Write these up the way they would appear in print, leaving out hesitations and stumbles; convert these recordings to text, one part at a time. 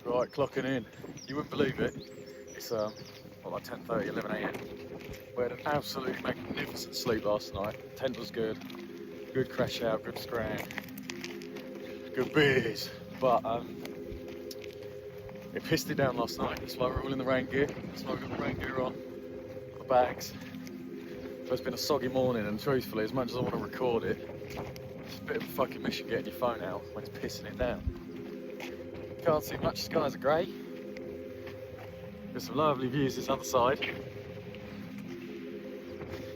Right, clocking in. You wouldn't believe it. It's like 10:30, 11 a.m. We had an absolutely magnificent sleep last night. Tent was good. Good crash out, good scram, good beers. But it pissed it down last night. That's why we're all in the rain gear. That's why we've got the rain gear on, the bags. So it's been a soggy morning, and truthfully, as much as I want to record it, it's a bit of a fucking mission getting your phone out when it's pissing it down. Can't see much, skies are grey. There's some lovely views this other side.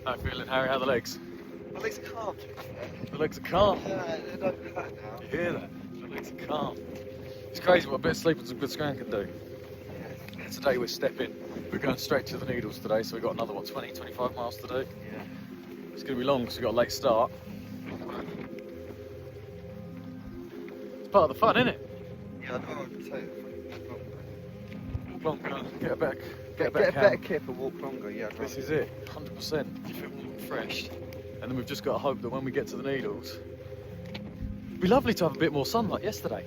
How you feeling, Harry? How are the legs? My legs are calm. The legs are calm. Yeah, they don't do that now. You hear that? The legs are calm. It's crazy what a bit of sleep and some good scram can do. Yeah. Today we're stepping. We're going straight to the Needles today, so we've got another, 20, 25 miles to do. Yeah. It's going to be long because we've got a late start. It's part of the fun, isn't it? Yeah, I know. Walk longer, get a better kip and walk longer, yeah. This is it, 100%. You feel more refreshed. And then we've just got to hope that when we get to the Needles, it'd be lovely to have a bit more sun like yesterday.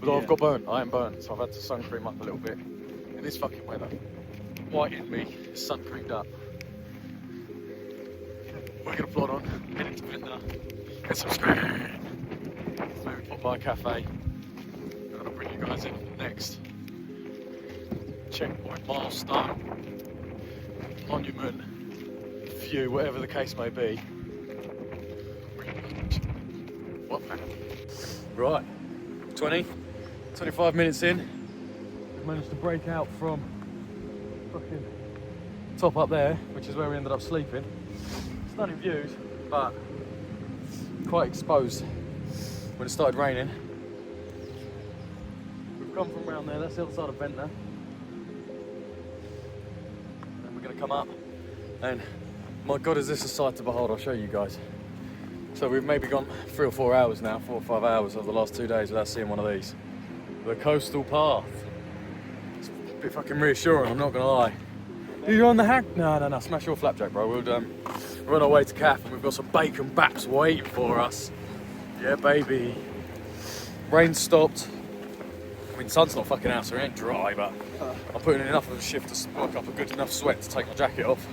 But I've got burnt, I am burnt, so I've had to sun cream up a little bit. In this fucking weather, white in me, sun creamed up. We're gonna plod on, head into Vintner, get some scram. Maybe pop by a cafe. And I'll bring you guys in next. Checkpoint, milestone, monument, view, whatever the case may be. What man? Right, 25 minutes in. We've managed to break out from fucking top up there, which is where we ended up sleeping. Stunning views, but quite exposed when it started raining. We've come from around there, that's the other side of Ventnor. Going to come up, and my god, is this a sight to behold. I'll show you guys. So we've maybe gone 3 or 4 hours now, 4 or 5 hours over the last 2 days without seeing one of these. The coastal path. It's a bit fucking reassuring, I'm not gonna lie. You're on the hack? No, smash your flapjack, bro. We're on our way to Calf, and we've got some bacon baps waiting for us. Yeah, baby. Rain stopped. I mean, sun's not fucking out, so it ain't dry, but I'm putting in enough of a shift to work up a good enough sweat to take my jacket off.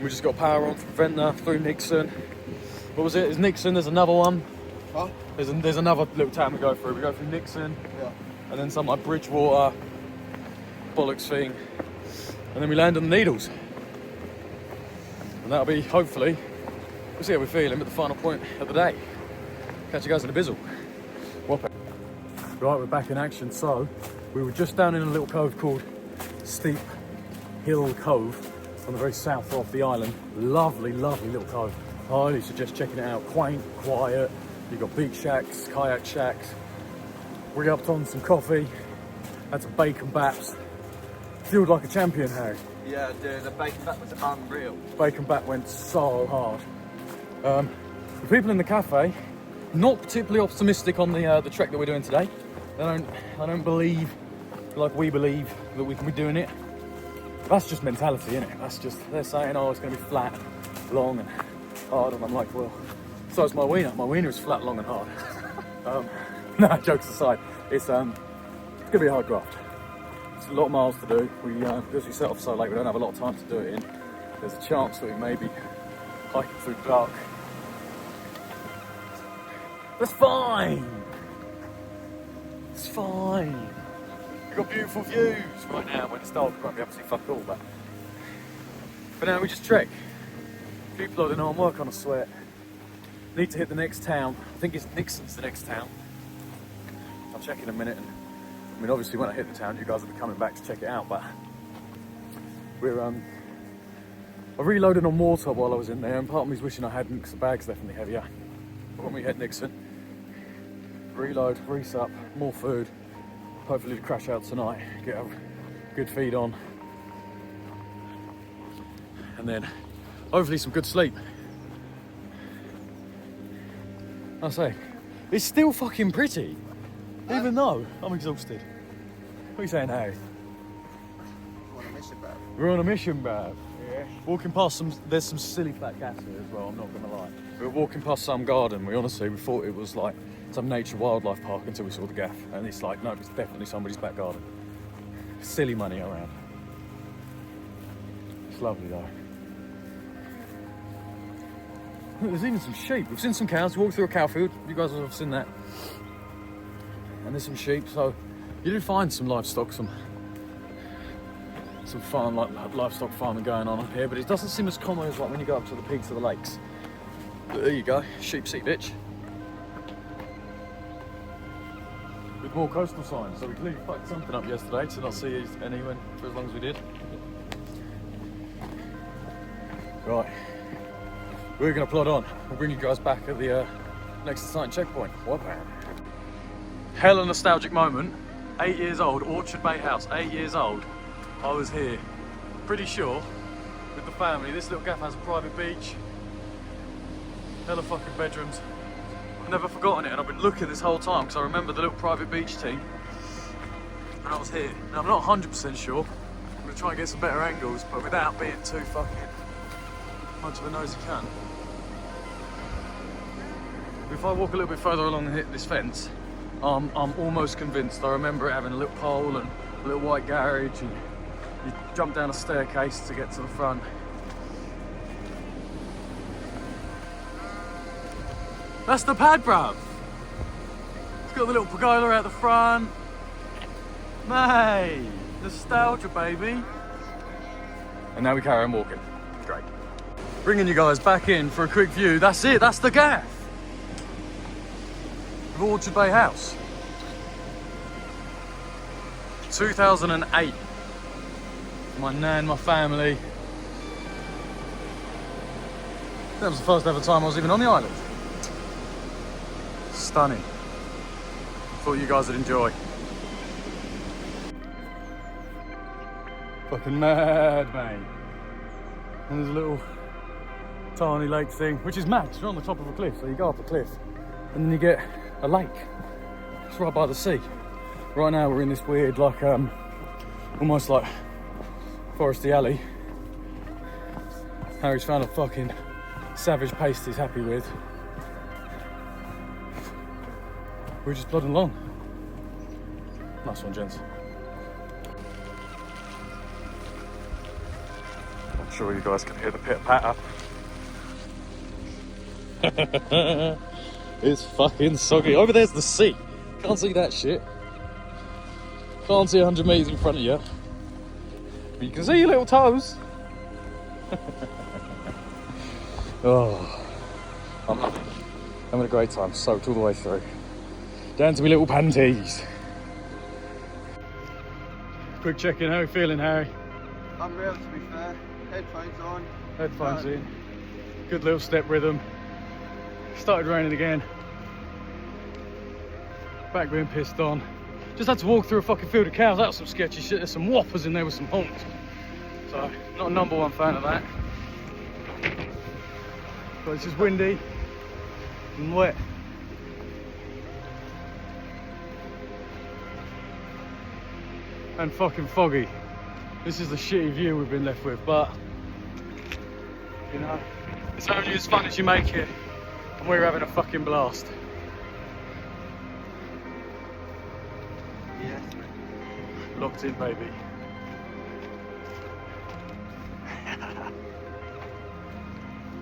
We just got power on from Ventnor through Nixon. What was it? Is Nixon? There's another one. Huh? There's another little town we go through. We go through Nixon, Yeah. and then some like Bridgewater, bollocks thing, and then we land on the Needles. And that'll be, hopefully, we'll see how we're feeling at the final point of the day. Catch you guys in a bizzle. Whopper. Right, we're back in action. So, we were just down in a little cove called Steep Hill Cove on the very south of the island. Lovely, lovely little cove. Highly suggest checking it out. Quaint, quiet. You've got beach shacks, kayak shacks. We upped on some coffee, had some bacon baps. Fueled like a champion, Harry. Yeah, dude, the bacon bat was unreal. Bacon bat went so hard. The people in the cafe, not particularly optimistic on the trek that we're doing today. I don't believe, like we believe, that we can be doing it. That's just mentality, isn't it? That's just, they're saying, oh, it's going to be flat, long and hard, and I'm like, well, so is my wiener. My wiener is flat, long and hard. Nah, jokes aside, it's going to be a hard graft. It's a lot of miles to do. Because we set off so late, we don't have a lot of time to do it in. There's a chance that we may be hiking through the dark. That's fine. It's fine. We've got beautiful views right now. When it's dark, we won't be able to see fuck all, but for now we just trek. Keep plodding on, work on a sweat. Need to hit the next town. I think it's Nixon's the next town. I'll check in a minute. And, I mean, obviously when I hit the town, you guys will be coming back to check it out, but we're I reloaded on water while I was in there, and part of me's wishing I hadn't because the bag's definitely heavier. But when we hit Nixon, reload, resup, more food, hopefully to crash out tonight, get a good feed on, and then hopefully some good sleep. I say, it's still fucking pretty, even though I'm exhausted. What are you saying, Harry? We're on a mission, bro. We're on a mission, bruv. Yeah. Walking past there's some silly flat gas here as well, I'm not gonna lie. We were walking past some garden, we thought it was like some nature wildlife park until we saw the gaff, and it's like, no, it's definitely somebody's back garden. Silly money around. It's lovely though. There's even some sheep. We've seen some cows. We walked through a cow field. You guys will have seen that. And there's some sheep. So you do find some livestock, some farm, like livestock farming going on up here. But it doesn't seem as common as like when you go up to the peaks of the lakes. But there you go, sheep sea ditch. With more coastal signs. So we clearly fucked something up yesterday to not see anyone for as long as we did. Right. We're going to plod on. We'll bring you guys back at the next exciting checkpoint. What? Hella nostalgic moment. 8 years old, Orchard Bay House, 8 years old. I was here, pretty sure, with the family. This little gaff has a private beach. Hella fucking bedrooms. I've never forgotten it, and I've been looking this whole time because I remember the little private beach team. And I was here. Now I'm not 100% sure. I'm going to try and get some better angles, but without being too fucking much of a nosy cunt. If I walk a little bit further along this fence, I'm almost convinced. I remember it having a little pole and a little white garage, and you jump down a staircase to get to the front. That's the pad, bruv. It's got the little pergola out the front. Mate, nostalgia, baby. And now we carry on walking. Great. Bringing you guys back in for a quick view. That's it, that's the gaff. Orchard Bay House. 2008. My nan, my family. That was the first ever time I was even on the island. Stunning. Thought you guys would enjoy. Fucking mad, mate. And there's a little tiny lake thing, which is mad, 'cause you're on the top of a cliff, so you go up a cliff and then you get a lake. It's right by the sea. Right now we're in this weird, like, almost like foresty alley. Harry's found a fucking savage paste he's happy with. We're just plodding along. Nice one, gents. I'm sure you guys can hear the pitter patter. It's fucking soggy. Over there's the sea. Can't see that shit. Can't see 100 metres in front of you. But you can see your little toes. Oh, I'm loving it. Having a great time, soaked all the way through. Down to my little panties. Quick check-in, how are you feeling, Harry? Unreal, to be fair. Headphones on. Headphones in. Good little step rhythm. Started raining again. Back being pissed on. Just had to walk through a fucking field of cows. That was some sketchy shit. There's some whoppers in there with some honks. So, not a number one fan of that. But it's just windy and wet. And fucking foggy. This is the shitty view we've been left with, but you know, it's only as fun as you make it, and we're having a fucking blast. Yes. Locked in, baby.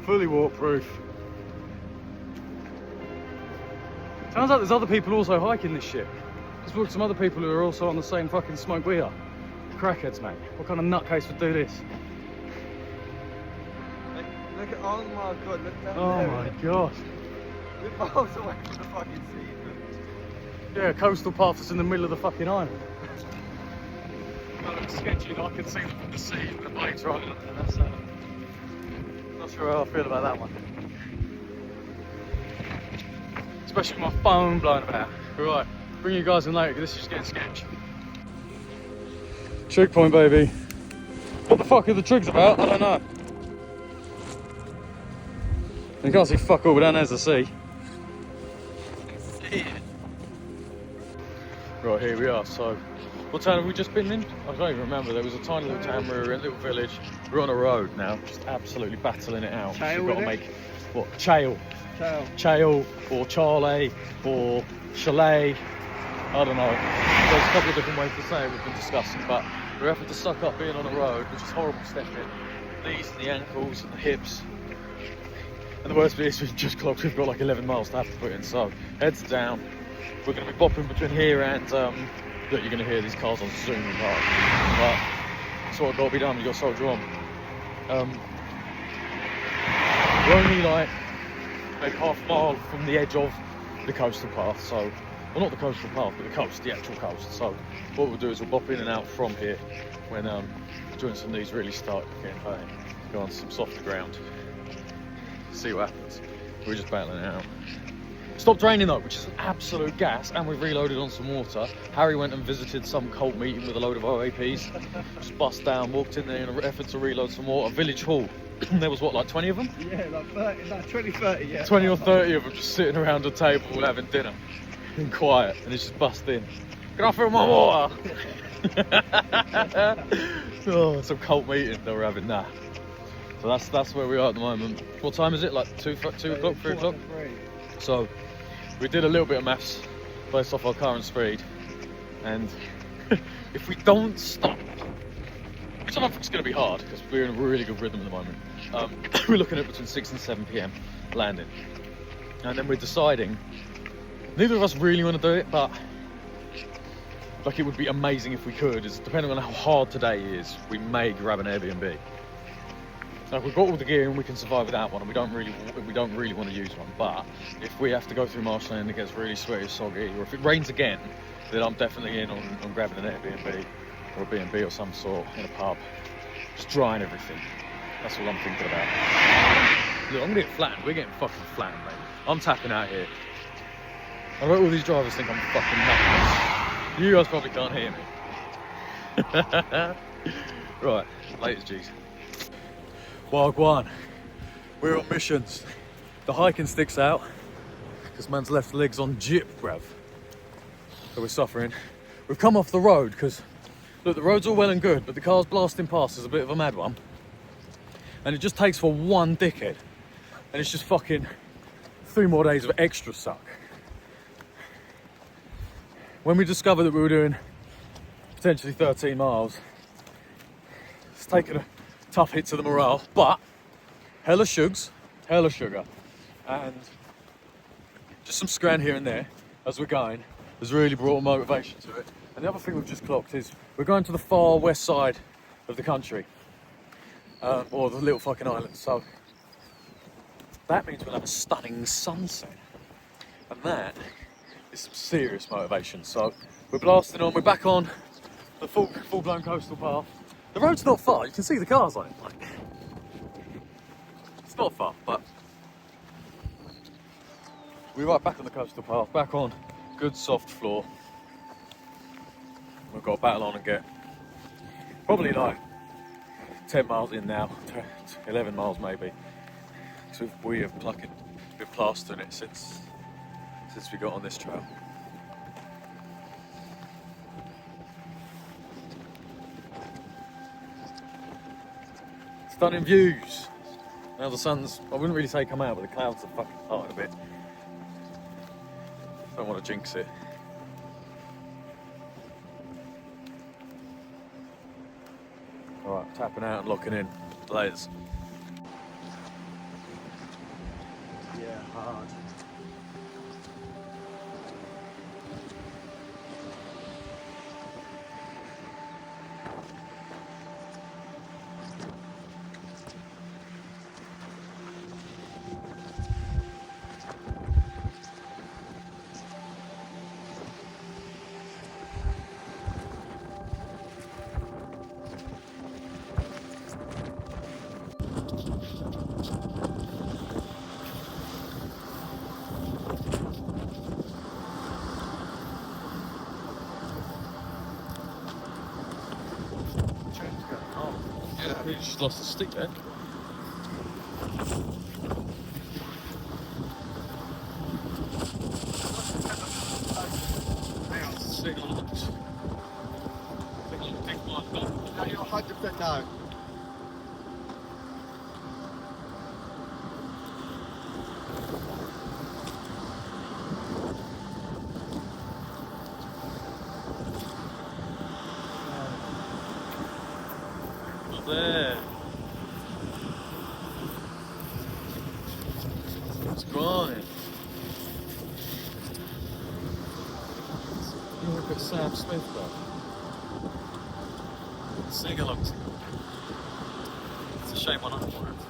Fully waterproof. Turns out there's other people also hiking this shit. Just walked some other people who are also on the same fucking smoke we are. Crackheads, mate. What kind of nutcase would do this? Look at, oh my god, look down Oh there. my god. We're miles away from the fucking sea. Yeah, coastal path is in the middle of the fucking island. That looks sketchy, and I can see the sea and the boats right up there. That's, not sure how I feel about that one. Especially with my phone blowing about. Right, bring you guys in later, because this is just getting sketchy. Trig point, baby. What the fuck are the trigs about? I don't know. You can't see fuck all, but down there's the sea. Right, here we are. So, what town have we just been in? I don't even remember. There was a tiny little town, we were in a little village. We're on a road now, just absolutely battling it out. Chail We've got to with make, what, chail. Chael or Charlie or Chalet. I don't know. There's a couple of different ways to say it we've been discussing, but we're having to suck up being on the road, which is horrible stepping. Knees and the ankles and the hips. And the worst bit is we've just clocked, we've got like 11 miles to have to put in, so heads down. We're going to be bopping between here and, look, you're going to hear these cars on zooming past. But that's what got to be done, you've got to soldier on. We're only like maybe half a mile from the edge of the coastal path, so, well, not the coastal path, but the coast, the actual coast. So what we'll do is we'll bop in and out from here when doing some of these really start getting pain. Go on some softer ground, see what happens. We're just battling it out. Stopped raining though, which is an absolute gas, and we've reloaded on some water. Harry went and visited some cult meeting with a load of OAPs. Just bust down, walked in there in an effort to reload some water. Village Hall. There was what, like 20 of them? Yeah, like 30, like 20, 30, yeah. 20 or 30 of them just sitting around a table having dinner. In quiet, and it's just bust in. Can I fill my water? Oh, some cult meeting they were having. Nah. So that's where we are at the moment. What time is it? Like 2 o'clock, 3 o'clock? So we did a little bit of maths based off our current speed, and if we don't stop, which I don't think is going to be hard because we're in a really good rhythm at the moment, we're looking at between 6 and 7 p.m. landing, and then we're deciding. Neither of us really want to do it, but like it would be amazing if we could. Is depending on how hard today is, we may grab an Airbnb. Like we've got all the gear and we can survive without one, and we don't really want to use one. But if we have to go through marshland and it gets really sweaty, soggy, or if it rains again, then I'm definitely in on grabbing an Airbnb or a B&B or some sort in a pub, just drying everything. That's all I'm thinking about. Look, I'm gonna get flattened. We're getting fucking flattened, mate. I'm tapping out here. I bet all these drivers think I'm fucking nuts. You guys probably can't hear me. Right, latest G's. Wagwan, we're on missions. The hiking sticks out because man's left legs on jip, bruv. So we're suffering. We've come off the road because, look, the road's all well and good, but the car's blasting past is a bit of a mad one. And it just takes for one dickhead. And it's just fucking 3 more days of extra suck. When we discovered that we were doing potentially 13 miles, it's taken a tough hit to the morale, but hella sugar, and just some scran here and there as we're going has really brought motivation to it. And the other thing we've just clocked is we're going to the far west side of the country, or the little fucking island, so that means we'll have a stunning sunset, and that is some serious motivation. So we're blasting on, we're back on the full-blown coastal path. The road's not far, you can see the cars on it. It's not far, but we're right back on the coastal path, back on good soft floor. We've got to battle on and get probably like 10 miles in now, 11 miles maybe. So we have been plastering it since we got on this trail. Stunning views. Now the sun's, I wouldn't really say come out, but the clouds are fucking parting a bit. Don't want to jinx it. Alright, tapping out and locking in. Layers. Yeah, hard. You just lost the stick there. No, you're 100% no. fine. You look at Sam Smith, bro. Sing along to him. It's a shame on other words.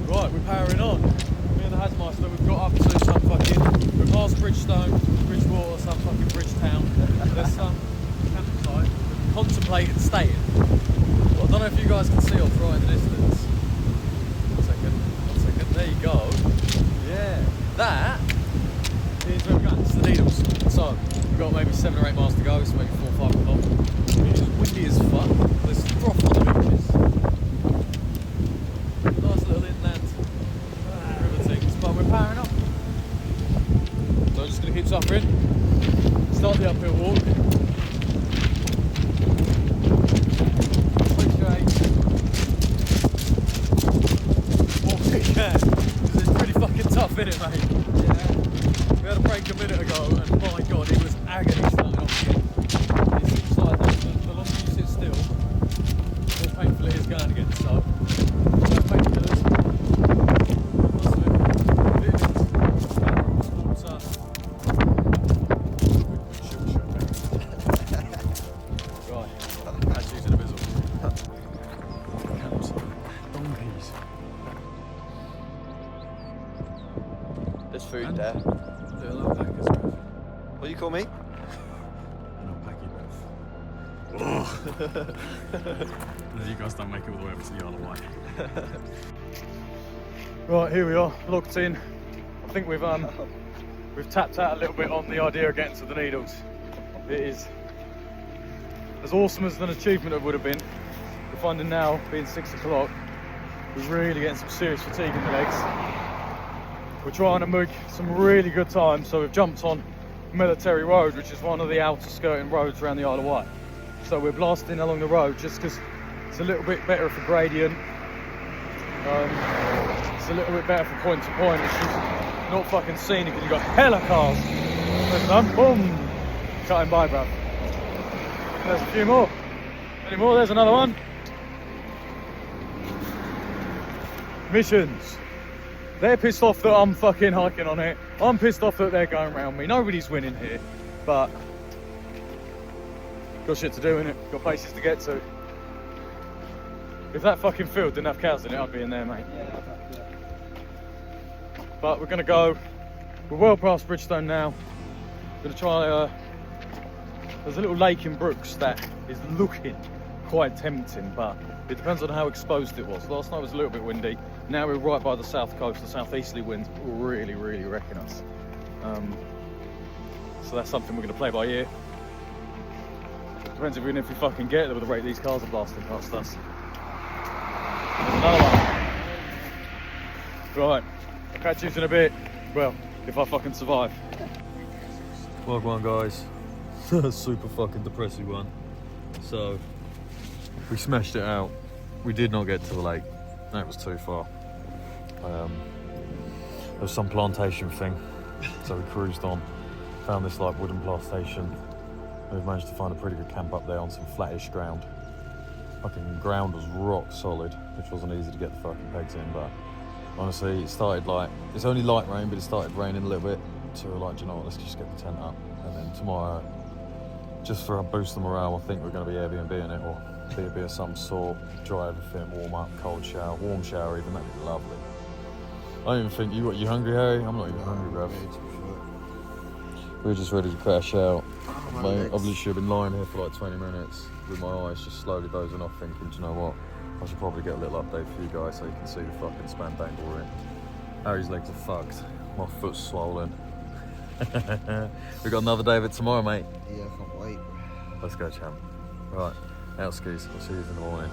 Right, we're powering on. Me and the Hazmaster, we've got up to some fucking, we're past Bridgestone, Bridgewater, some fucking Bridgetown. There's some campsite we're contemplating staying. But I don't know if you guys can see off right in the distance. One second, there you go. Yeah, that is where we're going, it's the Needles. So, we've got maybe 7 or 8 miles to go, so maybe 4 or 5 o'clock. It's windy as fuck, there's froth on the beaches. Nice little inland river things, but we're powering up. So I'm just going to keep suffering, start the uphill walk. Appreciate what we can, because it's pretty fucking tough, innit, mate? Yeah. We had a break a minute ago, and my god, it was agony starting off again. It seems like the longer you sit still, the more painful it is going again, so. There's food there. Little alpacas, bruv. What do you call me? An alpaca, bruv. You guys don't make it all the way over to the Isle of Wight. Right, here we are, locked in. I think we've tapped out a little bit on the idea of getting to the Needles. It is as awesome as an achievement it would have been. We're finding now, being 6 o'clock, we're really getting some serious fatigue in the legs. We're trying to make some really good time, so we've jumped on Military Road, which is one of the outer skirting roads around the Isle of Wight. So we're blasting along the road just because it's a little bit better for gradient. It's a little bit better for point to point. It's just not fucking scenic and you've got hella cars. There's none, boom, cutting by, bruv. There's a few more. Any more? There's another one. Missions. They're pissed off that I'm fucking hiking on it. I'm pissed off that they're going around me. Nobody's winning here, but got shit to do, innit? Got places to get to. If that fucking field didn't have cows in it, I'd be in there, mate. Yeah. But we're gonna go. We're well past Bridgestone now. Gonna try. There's a little lake in Brooks that is looking quite tempting, but it depends on how exposed it was. Last night was a little bit windy. Now we're right by the south coast. The southeasterly winds really wrecking us. So that's something we're going to play by ear. Depends if we fucking get there with the rate these cars are blasting past us. There's another one. Right, I'll catch you in a bit. Well, if I fucking survive. Welcome on, guys. Super fucking depressing one. So, we smashed it out. We did not get to the lake. That was too far. There was some plantation thing, so we cruised on. Found this like wooden plantation. We've managed to find a pretty good camp up there on some flattish ground. Fucking ground was rock solid, which wasn't easy to get the fucking pegs in, but honestly, it started like, it's only light rain, but it started raining a little bit. So we're like, do you know what, let's just get the tent up. And then tomorrow, just for a boost of morale, I think we're going to be Airbnb-ing it, or B&B of some sort, dry everything, warm up, cold shower, warm shower even, that'd be lovely. I don't even think you hungry, Harry? I'm not even hungry, bruv. We're just ready to crash out. Mate, I've literally been lying here for like 20 minutes with my eyes just slowly dozing off thinking, do you know what? I should probably get a little update for you guys so you can see the fucking spandangle we're in. Harry's legs are fucked. My foot's swollen. We've got another day of it tomorrow, mate. Yeah, I can't wait. Let's go, champ. Right, out skis. I'll see you in the morning.